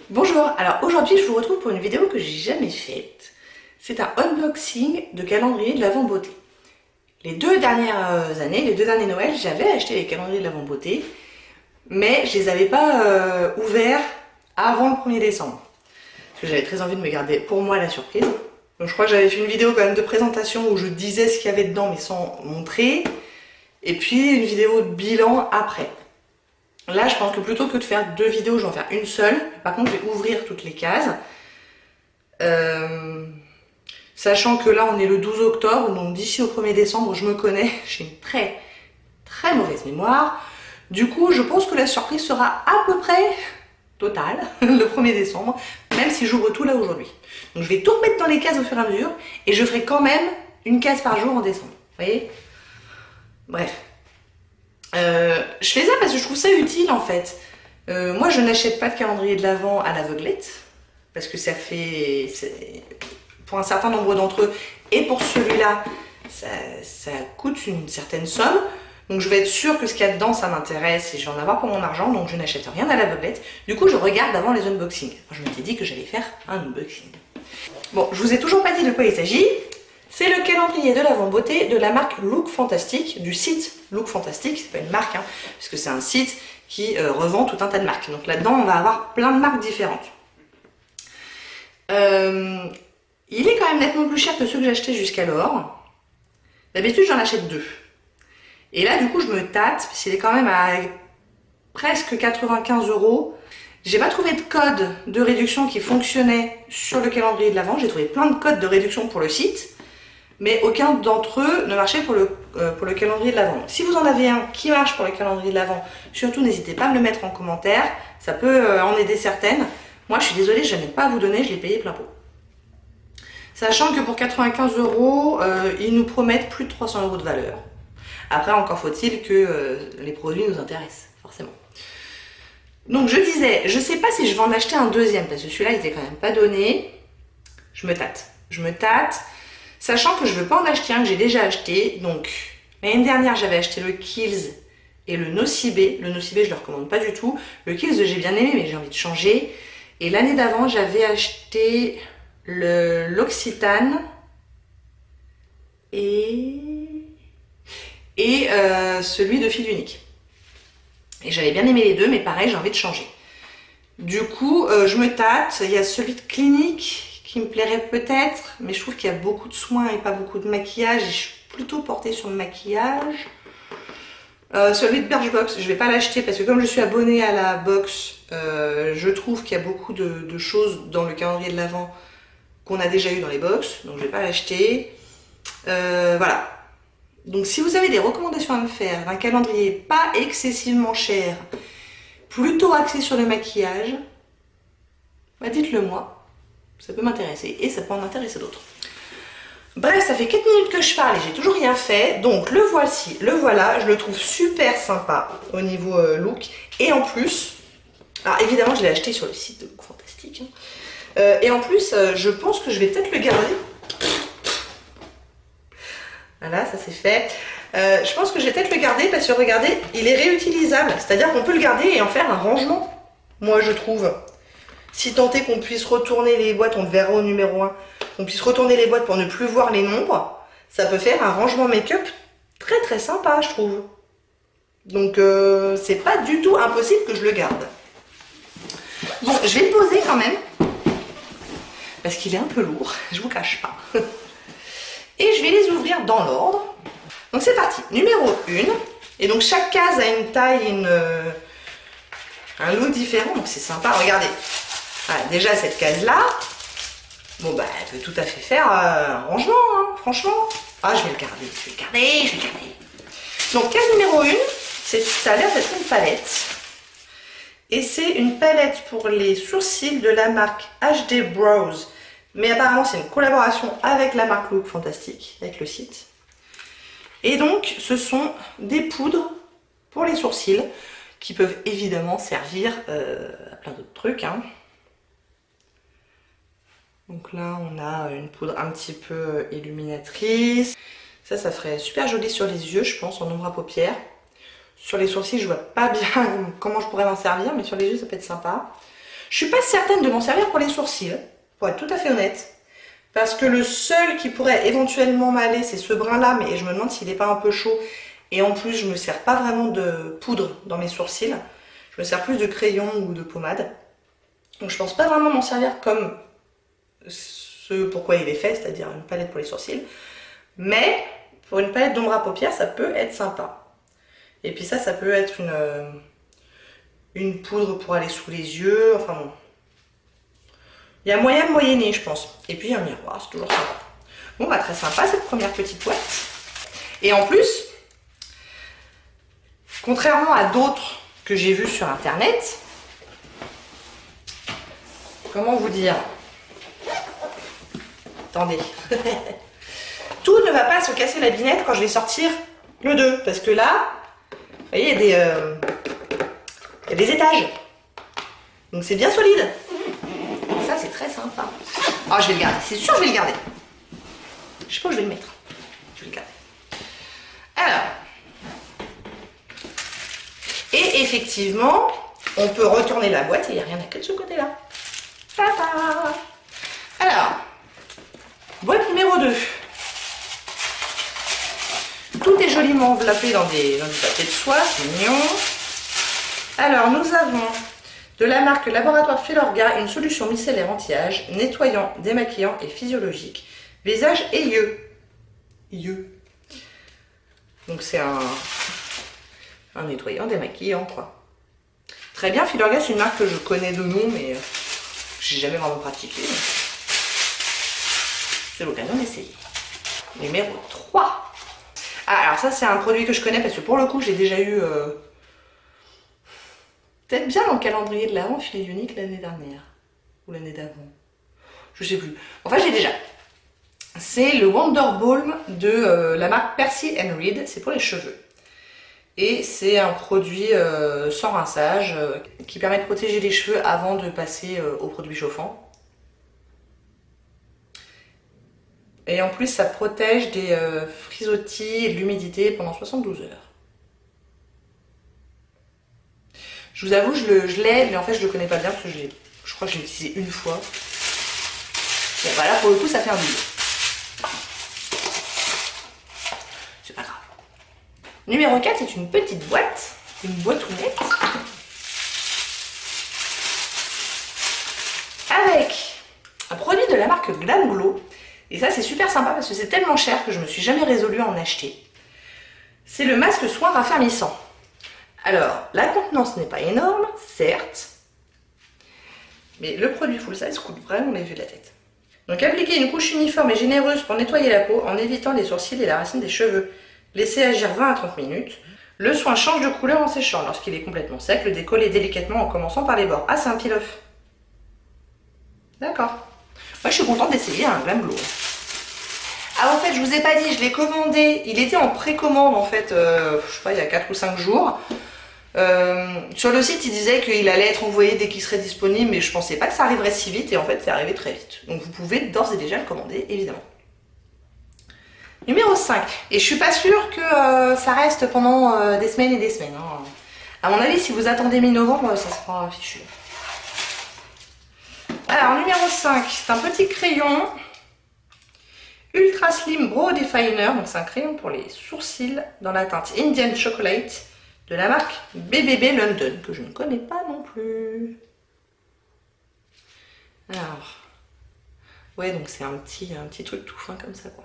Bonjour, alors aujourd'hui je vous retrouve pour une vidéo que j'ai jamais faite. C'est un unboxing de calendrier de l'Avent beauté. Les deux dernières années, les deux derniers Noël, j'avais acheté les calendriers de l'Avent beauté, mais je les avais pas ouverts avant le 1er décembre. Parce que j'avais très envie de me garder pour moi la surprise. Donc je crois que j'avais fait une vidéo quand même de présentation où je disais ce qu'il y avait dedans mais sans montrer. Et puis une vidéo de bilan après. Là, je pense que plutôt que de faire deux vidéos, je vais en faire une seule. Par contre, je vais ouvrir toutes les cases. Sachant que là, on est le 12 octobre, donc d'ici au 1er décembre, je me connais. J'ai une très mauvaise mémoire. Du coup, je pense que la surprise sera à peu près totale le 1er décembre, même si j'ouvre tout là aujourd'hui. Donc, je vais tout remettre dans les cases au fur et à mesure. Et je ferai quand même une case par jour en décembre. Vous voyez? Bref. Je fais ça parce que je trouve ça utile en fait. Moi je n'achète pas de calendrier de l'Avent à l'aveuglette parce que ça fait, pour un certain nombre d'entre eux et pour celui-là ça coûte une certaine somme, donc je vais être sûre que ce qu'il y a dedans ça m'intéresse et je vais en avoir pour mon argent, donc je n'achète rien à l'aveuglette. Du coup je regarde avant les unboxings. Je m'étais dit que j'allais faire un unboxing. Bon, je vous ai toujours pas dit de quoi il s'agit. C'est le calendrier de l'Avent beauté de la marque Look Fantastic, du site Look Fantastic, c'est pas une marque, puisque c'est un site qui revend tout un tas de marques. Donc là-dedans, on va avoir plein de marques différentes. Il est quand même nettement plus cher que ceux que j'ai achetés jusqu'alors. D'habitude, j'en achète deux. Et là, du coup, je me tâte, parce qu'il est quand même à presque 95 €. J'ai pas trouvé de code de réduction qui fonctionnait sur le calendrier de l'Avent. J'ai trouvé plein de codes de réduction pour le site, mais aucun d'entre eux ne marchait pour le calendrier de l'Avent. Si vous en avez un qui marche pour le calendrier de l'Avent, surtout n'hésitez pas à me le mettre en commentaire, ça peut en aider certaines. Moi je suis désolée, je n'ai pas à vous donner, je l'ai payé plein pot. Sachant que pour 95 €, ils nous promettent plus de 300 € de valeur. Après encore faut-il que les produits nous intéressent, forcément. Donc je disais, je sais pas si je vais en acheter un deuxième, parce que celui-là il était quand même pas donné. Je me tâte. Sachant que je ne veux pas en acheter un que j'ai déjà acheté. Donc l'année dernière j'avais acheté le Kiehl's et le Nocibé. Le Nocibé je ne le recommande pas du tout. Le Kiehl's j'ai bien aimé mais j'ai envie de changer. Et l'année d'avant j'avais acheté l'Occitane et celui de fil unique. Et j'avais bien aimé les deux mais pareil j'ai envie de changer. Du coup je me tâte. Il y a celui de Clinique qui me plairait peut-être, mais je trouve qu'il y a beaucoup de soins et pas beaucoup de maquillage, et je suis plutôt portée sur le maquillage. Celui de Birchbox, je vais pas l'acheter parce que comme je suis abonnée à la box, je trouve qu'il y a beaucoup de choses dans le calendrier de l'Avent qu'on a déjà eu dans les box, donc je vais pas l'acheter. Voilà. Donc si vous avez des recommandations à me faire d'un calendrier pas excessivement cher, plutôt axé sur le maquillage, bah dites-le moi. Ça peut m'intéresser et ça peut en intéresser d'autres. Bref, ça fait 4 minutes que je parle et j'ai toujours rien fait. Donc le voici, le voilà. Je le trouve super sympa au niveau look. Et en plus, alors évidemment je l'ai acheté sur le site de Look Fantastic. Et en plus, je pense que je vais peut-être le garder. Voilà, ça c'est fait. Je pense que je vais peut-être le garder parce que regardez, il est réutilisable. C'est-à-dire qu'on peut le garder et en faire un rangement. Moi je trouve. Si tant est qu'on puisse retourner les boîtes, on le verra au numéro 1, qu'on puisse retourner les boîtes pour ne plus voir les nombres, ça peut faire un rangement make-up très sympa, je trouve. Donc c'est pas du tout impossible que je le garde. Bon, je vais le poser quand même, parce qu'il est un peu lourd, je vous cache pas. Et je vais les ouvrir dans l'ordre. Donc c'est parti, numéro 1. Et donc chaque case a une taille et un look différent, donc c'est sympa, regardez. Voilà, déjà cette case là, bon bah elle peut tout à fait faire un rangement, franchement. Ah je vais le garder, Donc case numéro 1, ça a l'air d'être une palette. Et c'est une palette pour les sourcils de la marque HD Brows. Mais apparemment c'est une collaboration avec la marque Look Fantastic, avec le site. Et donc ce sont des poudres pour les sourcils qui peuvent évidemment servir à plein d'autres trucs. Donc là, on a une poudre un petit peu illuminatrice. Ça ferait super joli sur les yeux, je pense, en ombre à paupières. Sur les sourcils, je vois pas bien comment je pourrais m'en servir, mais sur les yeux, ça peut être sympa. Je suis pas certaine de m'en servir pour les sourcils, pour être tout à fait honnête. Parce que le seul qui pourrait éventuellement m'aller, c'est ce brin-là, mais je me demande s'il n'est pas un peu chaud. Et en plus, je ne me sers pas vraiment de poudre dans mes sourcils. Je me sers plus de crayon ou de pommade. Donc je pense pas vraiment m'en servir comme ce pourquoi il est fait, c'est-à-dire une palette pour les sourcils. Mais pour une palette d'ombre à paupières, ça peut être sympa. Et puis ça peut être une poudre pour aller sous les yeux. Enfin bon. Il y a moyen de moyenner, je pense. Et puis un miroir, c'est toujours sympa. Bon, bah très sympa cette première petite boîte. Et en plus, contrairement à d'autres que j'ai vues sur internet, comment vous dire? Attendez. Tout ne va pas se casser la binette quand je vais sortir le 2. Parce que là, vous voyez, il y a des étages. Donc c'est bien solide. Ça, c'est très sympa. Oh, je vais le garder. C'est sûr, je vais le garder. Je sais pas où je vais le mettre. Je vais le garder. Alors. Et effectivement, on peut retourner la boîte et il n'y a rien à que de ce côté-là. Tata. Alors, boîte numéro 2. Tout est joliment enveloppé dans du papier de soie, c'est mignon. Alors, nous avons de la marque Laboratoire Filorga, une solution micellaire anti-âge, nettoyant, démaquillant et physiologique. Visage et yeux. Donc c'est un nettoyant, démaquillant quoi. Très bien, Filorga c'est une marque que je connais de nom mais j'ai jamais vraiment pratiqué. C'est l'occasion d'essayer. Numéro 3. Ah alors ça c'est un produit que je connais parce que pour le coup j'ai déjà eu... peut-être bien dans le calendrier de l'Avent Filets Unique l'année dernière. Ou l'année d'avant. Je sais plus. Enfin, j'ai déjà. C'est le Wonder Balm de la marque Percy Reed. C'est pour les cheveux. Et c'est un produit sans rinçage qui permet de protéger les cheveux avant de passer aux produits chauffants. Et en plus, ça protège des frisottis et de l'humidité pendant 72 heures. Je vous avoue, je l'ai, mais en fait, je le connais pas bien parce que je crois que je l'ai utilisé une fois. Bon, bah là, pour le coup, ça fait un double. C'est pas grave. Numéro 4, c'est une petite boîte. Une boîtounette. Avec un produit de la marque Glam Glow. Et ça, c'est super sympa parce que c'est tellement cher que je me suis jamais résolue à en acheter. C'est le masque soin raffermissant. Alors, la contenance n'est pas énorme, certes, mais le produit full size coûte vraiment les yeux de la tête. Donc, appliquez une couche uniforme et généreuse pour nettoyer la peau en évitant les sourcils et la racine des cheveux. Laissez agir 20 à 30 minutes. Le soin change de couleur en séchant. Lorsqu'il est complètement sec, le décollez délicatement en commençant par les bords. Ah, c'est un peel-off. D'accord. Moi, je suis contente d'essayer un Glam Glow. Ah, en fait, je vous ai pas dit, je l'ai commandé. Il était en précommande, en fait, je sais pas, il y a 4 ou 5 jours. Sur le site, il disait qu'il allait être envoyé dès qu'il serait disponible, mais je pensais pas que ça arriverait si vite, et en fait, c'est arrivé très vite. Donc, vous pouvez d'ores et déjà le commander, évidemment. Numéro 5. Et je suis pas sûre que ça reste pendant des semaines et des semaines. Hein. À mon avis, si vous attendez mi-novembre, ça sera fichu. Alors, numéro 5, c'est un petit crayon Ultra Slim Brow Definer. Donc, c'est un crayon pour les sourcils dans la teinte Indian Chocolate de la marque BBB London, que je ne connais pas non plus. Alors, ouais, donc c'est un petit truc tout fin comme ça, quoi.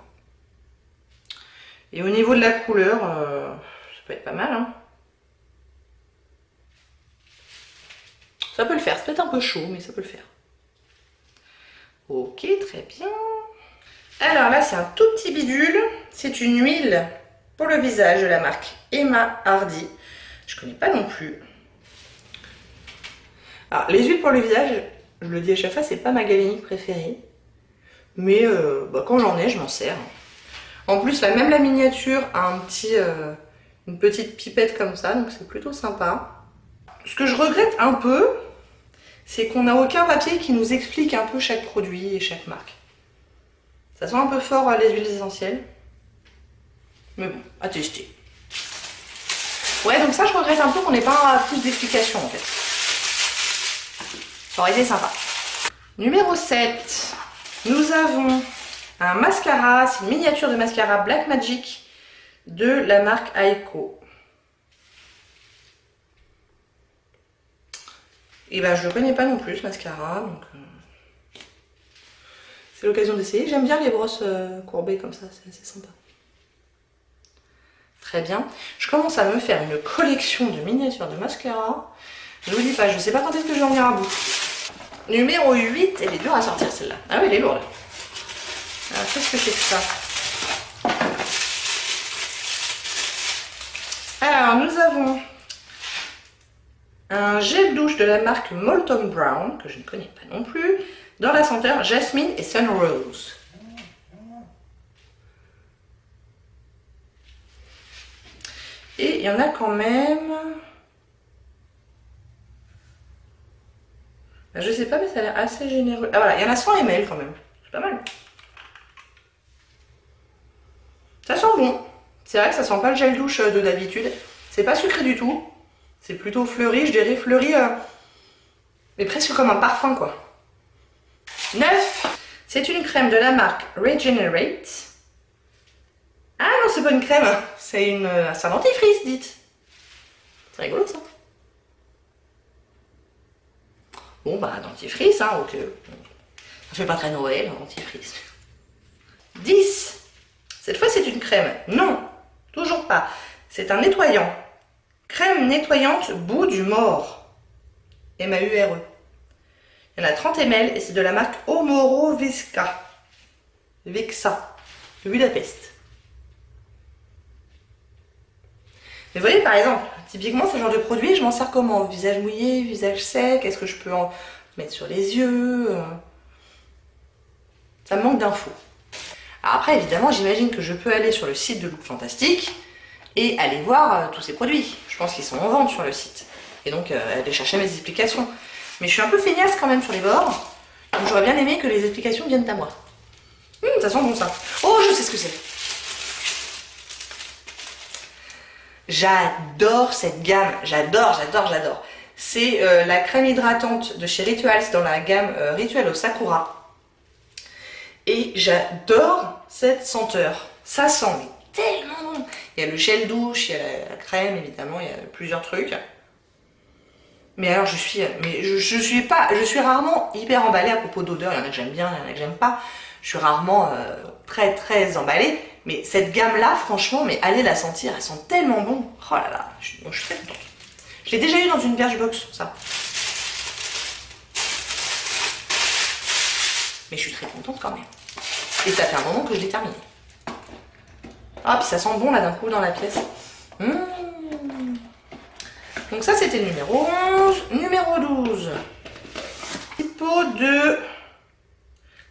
Et au niveau de la couleur, ça peut être pas mal, hein. Ça peut le faire, c'est peut-être un peu chaud, mais ça peut le faire. Ok, très bien. Alors là, c'est un tout petit bidule. C'est une huile pour le visage de la marque Emma Hardy. Je connais pas non plus. Alors, les huiles pour le visage, je le dis à chaque fois, c'est pas ma galénique préférée. Mais quand j'en ai, je m'en sers. En plus, là, même la miniature a une petite pipette comme ça, donc c'est plutôt sympa. Ce que je regrette un peu, c'est qu'on n'a aucun papier qui nous explique un peu chaque produit et chaque marque. Ça sent un peu fort les huiles essentielles. Mais bon, à tester. Ouais, donc ça, je regrette un peu qu'on n'ait pas plus d'explications en fait. Ça aurait été sympa. Numéro 7, nous avons un mascara, c'est une miniature de mascara Black Magic de la marque Aiko. Et ben je le connais pas non plus ce mascara, donc c'est l'occasion d'essayer. J'aime bien les brosses courbées comme ça, c'est assez sympa. Très bien. Je commence à me faire une collection de miniatures de mascara. Je vous dis pas, je sais pas quand est-ce que je vais en venir à bout. Numéro 8, elle est dure à sortir celle-là. Ah oui, elle est lourde. Alors qu'est-ce que c'est que ça? Alors nous avons un gel douche de la marque Molton Brown, que je ne connais pas non plus, dans la senteur Jasmine et Sun Rose. Et il y en a quand même... Je sais pas, mais ça a l'air assez généreux. Ah voilà, il y en a 100 ml quand même. C'est pas mal. Ça sent bon. C'est vrai que ça sent pas le gel douche de d'habitude. C'est pas sucré du tout. C'est plutôt fleuri, je dirais fleuri, mais presque comme un parfum quoi. 9. C'est une crème de la marque Regenerate. Ah non, c'est pas une crème, c'est un dentifrice, dites. C'est rigolo ça. Bon bah dentifrice, hein, ok. Ça fait pas très Noël, un dentifrice. 10. Cette fois c'est une crème. Non, toujours pas. C'est un nettoyant. Crème nettoyante bout du mort. M-A-U-R-E. Il y en a 30 ml et c'est de la marque Omoro Vexa. Vexa. De Budapest. Mais vous voyez par exemple, typiquement ce genre de produit, je m'en sers comment? Visage mouillé, visage sec, est-ce que je peux en mettre sur les yeux? Ça me manque d'infos. Alors après évidemment j'imagine que je peux aller sur le site de Look Fantastic et aller voir tous ces produits. Je pense qu'ils sont en vente sur le site. Et donc aller chercher mes explications. Mais je suis un peu feignasse quand même sur les bords. Donc j'aurais bien aimé que les explications viennent à moi. Ça sent bon ça. Oh, je sais ce que c'est. J'adore cette gamme. J'adore. C'est la crème hydratante de chez Rituals dans la gamme Ritual au Sakura. Et j'adore cette senteur. Ça sent mais tellement bon. Il y a le gel douche, il y a la crème évidemment, il y a plusieurs trucs. Mais alors je suis rarement hyper emballée à propos d'odeur. Il y en a que j'aime bien, il y en a que j'aime pas. Je suis rarement très emballée. Mais cette gamme là, franchement, mais allez la sentir, elle sent tellement bon. Oh là là, je suis très contente. Je l'ai déjà eu dans une Birchbox, ça. Mais je suis très contente quand même. Et ça fait un moment que je l'ai terminé. Ah, puis ça sent bon là d'un coup dans la pièce. Donc ça c'était le numéro 11. Numéro 12. Typo de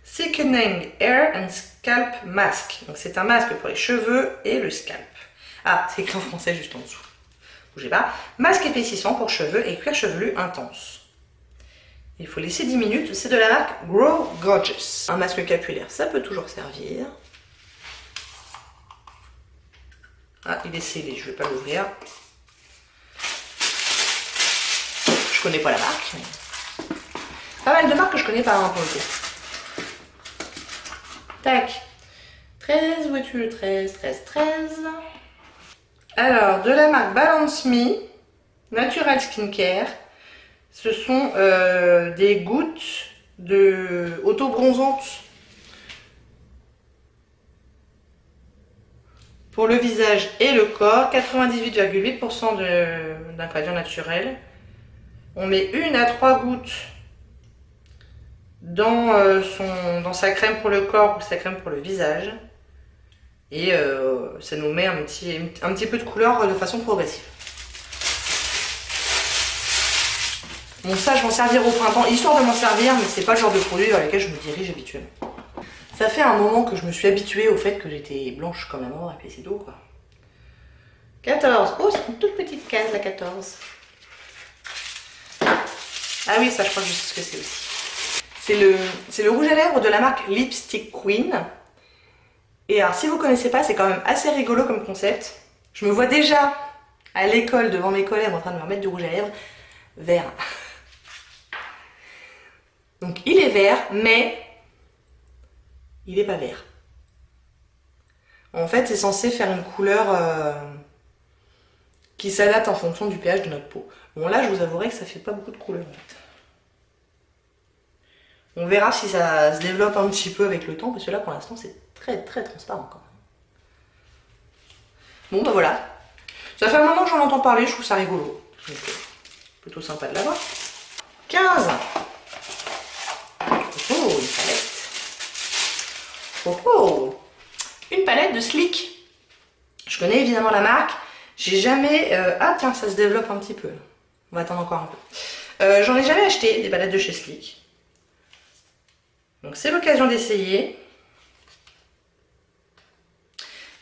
Thickening Hair and Scalp Mask. Donc c'est un masque pour les cheveux et le scalp. Ah, c'est écrit en français juste en dessous. Bougez pas. Masque épaississant pour cheveux et cuir chevelu intense. Il faut laisser 10 minutes. C'est de la marque Grow Gorgeous. Un masque capillaire, ça peut toujours servir. Ah, il est scellé, je ne vais pas l'ouvrir. Je connais pas la marque. Mais... pas mal de marques que je connais pas hein, pour le coup. Tac. 13, où es-tu le 13, 13, 13. Alors, de la marque Balance Me, Natural Skincare. Ce sont des gouttes de auto-bronzantes pour le visage et le corps. 98,8% d'ingrédients naturels. On met 1 à 3 gouttes dans sa crème pour le corps ou sa crème pour le visage. Et ça nous met un petit peu de couleur de façon progressive. Bon, ça, je m'en servirai au printemps, histoire de m'en servir, mais c'est pas le genre de produit dans lequel je me dirige habituellement. Ça fait un moment que je me suis habituée au fait que j'étais blanche comme la mort et c'est tout, quoi. 14. Oh, c'est une toute petite case, la 14. Ah oui, ça, je crois que je sais ce que c'est aussi. C'est le rouge à lèvres de la marque Lipstick Queen. Et alors, si vous connaissez pas, c'est quand même assez rigolo comme concept. Je me vois déjà à l'école devant mes collègues en train de me remettre du rouge à lèvres vert. Donc il est vert, mais il n'est pas vert. En fait, c'est censé faire une couleur qui s'adapte en fonction du pH de notre peau. Bon là, je vous avouerai que ça fait pas beaucoup de couleurs en fait. On verra si ça se développe un petit peu avec le temps, parce que là pour l'instant c'est très transparent quand même. Bon bah voilà. Ça fait un moment que j'en entends parler, je trouve ça rigolo. Donc, plutôt sympa de l'avoir. 15. Oh, une palette. Oh, une palette de Sleek. Je connais évidemment la marque. J'ai jamais... Ah tiens, ça se développe un petit peu. On va attendre encore un peu. J'en ai jamais acheté des palettes de chez Sleek. Donc c'est l'occasion d'essayer.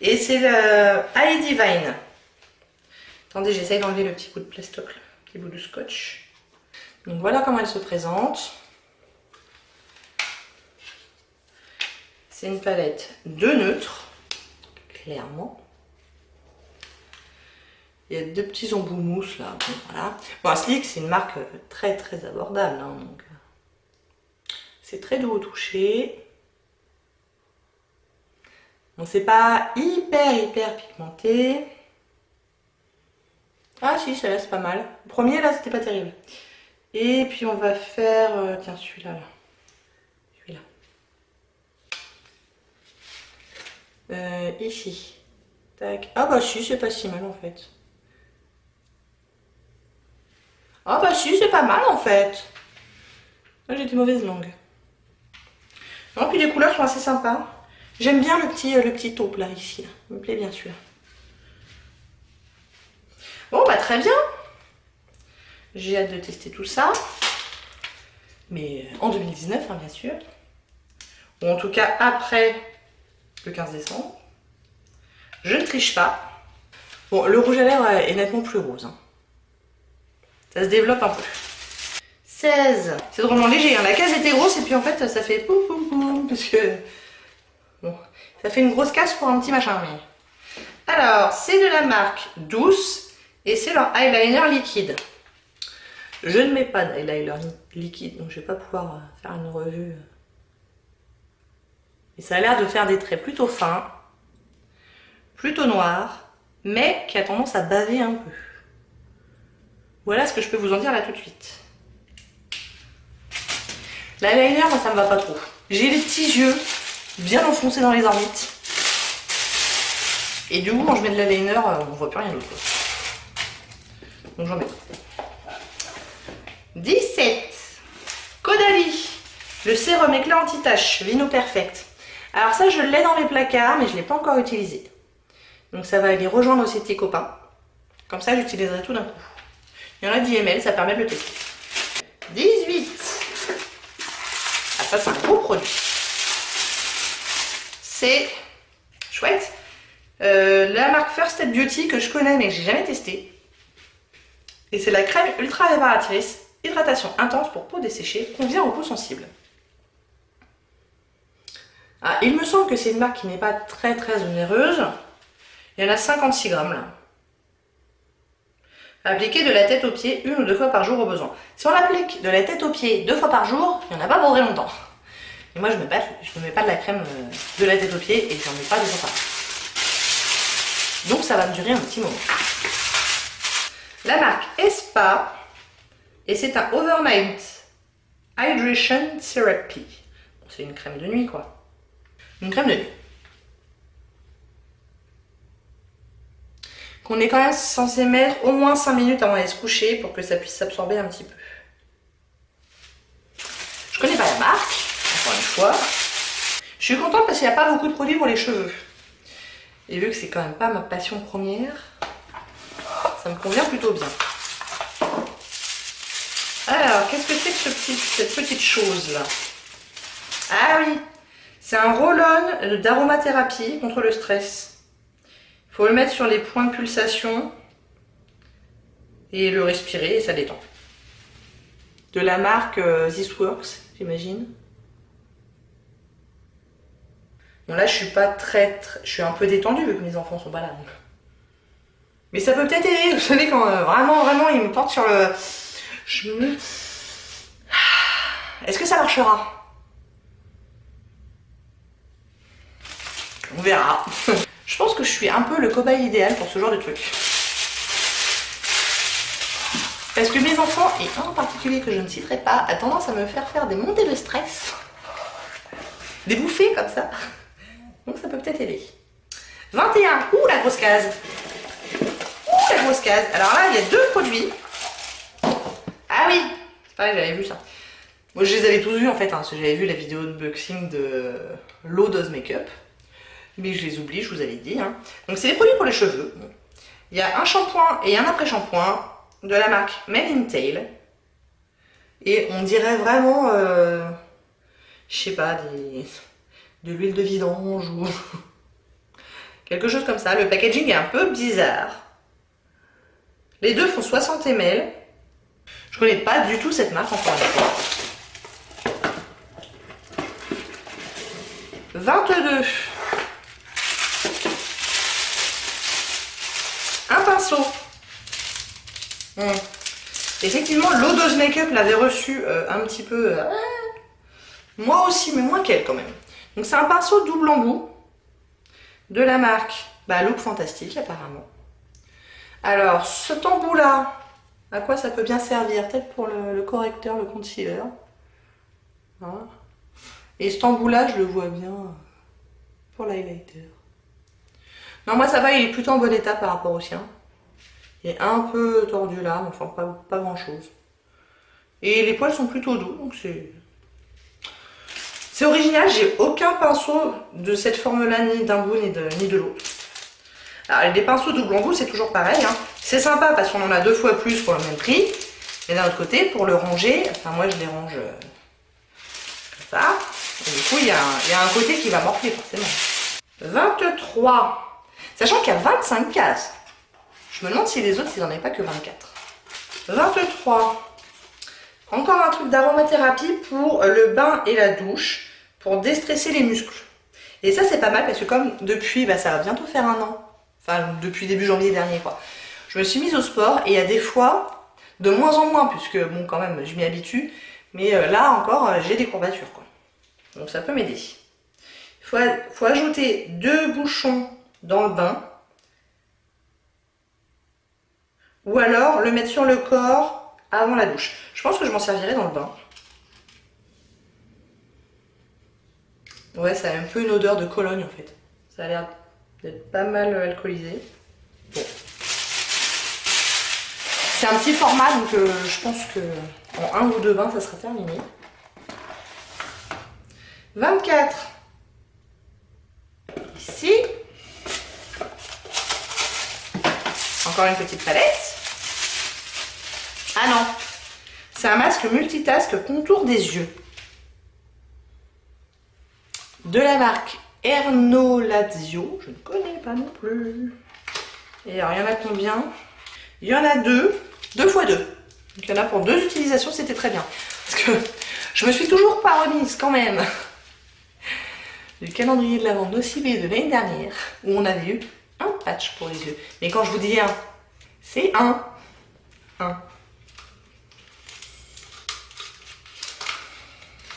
Et c'est le Eye Divine. Attendez, j'essaye d'enlever le petit bout de plastoc, le petit bout de scotch. Donc voilà comment elle se présente. C'est une palette de neutre, clairement. Il y a deux petits embouts mousse là. Bon, voilà. Bon, Sleek, c'est une marque très abordable. Hein, donc c'est très doux au toucher. Bon, c'est pas hyper pigmenté. Ah si, ça laisse pas mal. Le premier là, c'était pas terrible. Et puis on va faire, tiens, celui-là là. Ici. Tac. Ah bah si, c'est pas si mal en fait. Ah bah si, c'est pas mal en fait. Là, j'ai des mauvaises langues. Non, puis les couleurs sont assez sympas. J'aime bien le petit taupe là, ici. Là. Il me plaît bien celui-là. Bon bah très bien. J'ai hâte de tester tout ça. Mais en 2019, hein, bien sûr. Ou en tout cas après le 15 décembre. Je ne triche pas. Bon, le rouge à lèvres est nettement plus rose. Hein. Ça se développe un peu. 16. C'est drôlement léger. Hein. La case était grosse et puis en fait ça fait poum poum poum. Parce que... Bon, ça fait une grosse casse pour un petit machin. Mais... Alors, c'est de la marque Douce. Et c'est leur eyeliner liquide. Je ne mets pas d'eyeliner liquide. Donc je ne vais pas pouvoir faire une revue. Et ça a l'air de faire des traits plutôt fins. Plutôt noirs. Mais qui a tendance à baver un peu. Voilà ce que je peux vous en dire là tout de suite. L'eyeliner, moi ça me va pas trop. J'ai les petits yeux bien enfoncés dans les orbites. Et du coup quand je mets de l'eyeliner, on voit plus rien d'autre. Donc j'en mets. 17. Caudalie. Le sérum éclat anti-tache Vino Perfect. Alors ça je l'ai dans mes placards mais je ne l'ai pas encore utilisé. Donc ça va aller rejoindre aussi tes copains. Comme ça j'utiliserai tout d'un coup. Il y en a 10 ml, ça permet de le tester. 18. Ah ça c'est un gros produit. C'est chouette. La marque First Step Beauty que je connais mais que j'ai jamais testé. Et c'est la crème ultra réparatrice, hydratation intense pour peau desséchée, convient aux peaux sensibles. Ah, il me semble que c'est une marque qui n'est pas très onéreuse. Il y en a 56 grammes là. Appliquer de la tête aux pieds 1 ou 2 fois par jour au besoin. Si on l'applique de la tête aux pieds 2 fois par jour, il n'y en a pas pour très longtemps. Et moi je ne mets pas de la crème de la tête aux pieds et j'en mets pas 2 fois par jour. Donc ça va me durer un petit moment. La marque Espa et c'est un Overnight Hydration Therapy. C'est une crème de nuit quoi. Une crème de nuit. Qu'on est quand même censé mettre au moins 5 minutes avant d'aller se coucher pour que ça puisse s'absorber un petit peu. Je connais pas la marque, encore une fois. Je suis contente parce qu'il n'y a pas beaucoup de produits pour les cheveux. Et vu que c'est quand même pas ma passion première, ça me convient plutôt bien. Alors, qu'est-ce que c'est que cette petite chose là? Ah oui, c'est un roll-on d'aromathérapie contre le stress. Il faut le mettre sur les points de pulsation et le respirer et ça détend. De la marque This Works, j'imagine. Bon là je suis pas je suis un peu détendue vu que mes enfants sont pas là. Mais ça peut peut-être aider, vous savez quand vraiment ils me portent sur le... Est-ce que ça marchera? On verra. Je pense que je suis un peu le cobaye idéal pour ce genre de truc. Parce que mes enfants, et un en particulier que je ne citerai pas, a tendance à me faire des montées de stress. Des bouffées comme ça. Donc ça peut peut-être aider. 21. Ouh, la grosse case. Ouh, la grosse case. Alors là, il y a 2 produits. Ah oui, c'est pareil, j'avais vu ça. Moi, je les avais tous vus en fait, hein, parce que j'avais vu la vidéo unboxing de Low Dose Makeup. Mais je les oublie, je vous avais dit. Hein. Donc c'est des produits pour les cheveux. Il y a un shampoing et un après-shampoing de la marque Made in Tail. Et on dirait vraiment, je sais pas, de l'huile de vidange ou quelque chose comme ça. Le packaging est un peu bizarre. Les deux font 60 ml. Je connais pas du tout cette marque encore une fois. 22. Un pinceau. Effectivement, Low Dose Makeup l'avait reçu un petit peu... moi aussi, mais moins qu'elle quand même. Donc c'est un pinceau double embout de la marque Look Fantastique apparemment. Alors, cet embout là, à quoi ça peut bien servir? Peut-être pour le correcteur, le concealer. Hein. Et cet embout là, je le vois bien pour l'highlighter. Non, moi ça va, il est plutôt en bon état par rapport au sien. Il est un peu tordu là, enfin pas grand chose. Et les poils sont plutôt doux, donc c'est original. J'ai aucun pinceau de cette forme-là, ni d'un bout ni de l'autre. Alors les pinceaux double embout, c'est toujours pareil. Hein. C'est sympa parce qu'on en a 2 fois plus pour le même prix. Mais d'un autre côté, pour le ranger, enfin moi je les range comme ça. Et du coup, il y a un côté qui va morfler forcément. 23. Sachant qu'il y a 25 cases. Je me demande si les autres, ils n'en avaient pas que 24. 23. Encore un truc d'aromathérapie pour le bain et la douche. Pour déstresser les muscles. Et ça, c'est pas mal parce que comme depuis, ça va bientôt faire 1 an. Enfin, depuis début janvier dernier, quoi. Je me suis mise au sport et il y a des fois, de moins en moins, puisque bon, quand même, je m'y habitue. Mais là encore, j'ai des courbatures, quoi. Donc ça peut m'aider. Il faut ajouter 2 bouchons dans le bain. Ou alors le mettre sur le corps avant la douche. Je pense que je m'en servirai dans le bain. Ouais, ça a un peu une odeur de Cologne en fait. Ça a l'air d'être pas mal alcoolisé. Bon. C'est un petit format, donc je pense que en 1 ou 2 bains, ça sera terminé. 24. Ici. Encore une petite palette. Ah non. C'est un masque multitask contour des yeux. De la marque Ernolazio. Je ne connais pas non plus. Et alors, il y en a combien? Il y en a 2. 2 x 2. Donc, il y en a pour 2 utilisations, c'était très bien. Parce que je me suis toujours pas remise quand même du calendrier de l'Avent Nocibé de l'année dernière, où on avait eu un patch pour les yeux. Mais quand je vous dis un, c'est un.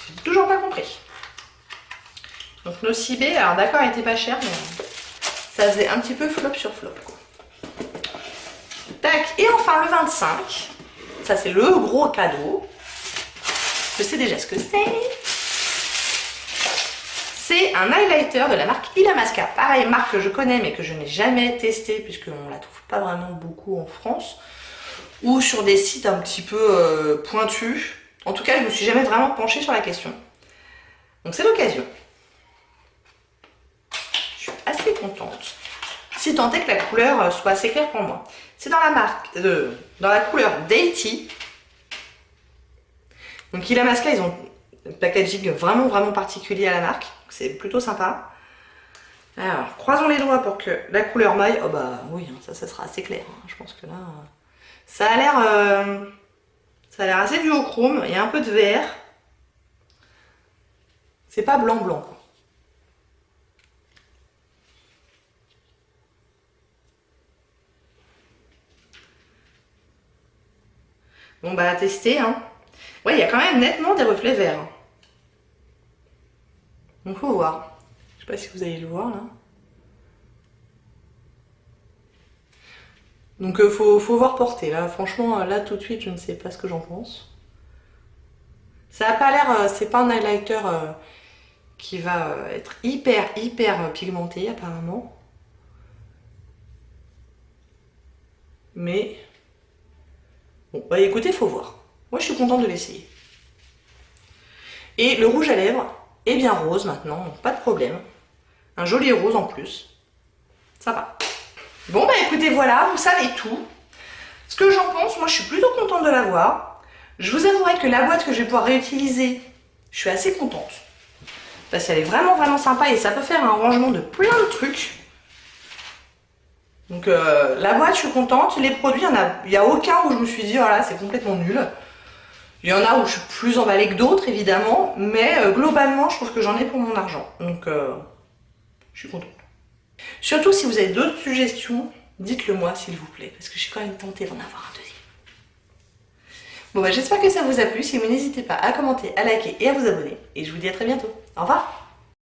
J'ai toujours pas compris. Donc Nocibé, alors d'accord, elle était pas chère, mais ça faisait un petit peu flop sur flop, quoi. Tac, et enfin le 25. Ça, c'est le gros cadeau. Je sais déjà ce que c'est. C'est un highlighter de la marque Illamasqua. Pareil, marque que je connais mais que je n'ai jamais testé puisqu'on la trouve pas vraiment beaucoup en France. Ou sur des sites un petit peu pointus. En tout cas, je me suis jamais vraiment penchée sur la question. Donc c'est l'occasion. Je suis assez contente. Si tant est que la couleur soit assez claire pour moi. C'est dans la marque, dans la couleur Dainty. Donc Illamasqua, ils ont un packaging vraiment particulier à la marque. C'est plutôt sympa. Alors, croisons les doigts pour que la couleur maille. Oh bah oui, ça sera assez clair. Je pense que là, ça a l'air assez duochrome. Il y a un peu de vert. C'est pas blanc, quoi. Bon bah à tester, hein. Ouais, il y a quand même nettement des reflets verts. Donc faut voir. Je sais pas si vous allez le voir là. Donc faut voir porter là. Franchement, là tout de suite, je ne sais pas ce que j'en pense. Ça a pas l'air, c'est pas un highlighter qui va être hyper pigmenté apparemment. Mais bon, bah écoutez, faut voir. Moi, je suis contente de l'essayer. Et le rouge à lèvres est bien rose maintenant, donc pas de problème. Un joli rose en plus. Ça va. Bon bah écoutez, voilà, vous savez tout. Ce que j'en pense, moi je suis plutôt contente de l'avoir. Je vous avouerai que la boîte que je vais pouvoir réutiliser, je suis assez contente. Parce qu'elle est vraiment sympa et ça peut faire un rangement de plein de trucs. Donc la boîte, je suis contente. Les produits, il n'y a aucun où je me suis dit, oh là, c'est complètement nul. Il y en a où je suis plus emballée que d'autres, évidemment. Mais globalement, je trouve que j'en ai pour mon argent. Donc je suis contente. Surtout si vous avez d'autres suggestions, dites-le moi s'il vous plaît, parce que je suis quand même tentée d'en avoir un deuxième. Bon bah j'espère que ça vous a plu, si vous n'hésitez pas à commenter, à liker et à vous abonner, et je vous dis à très bientôt. Au revoir.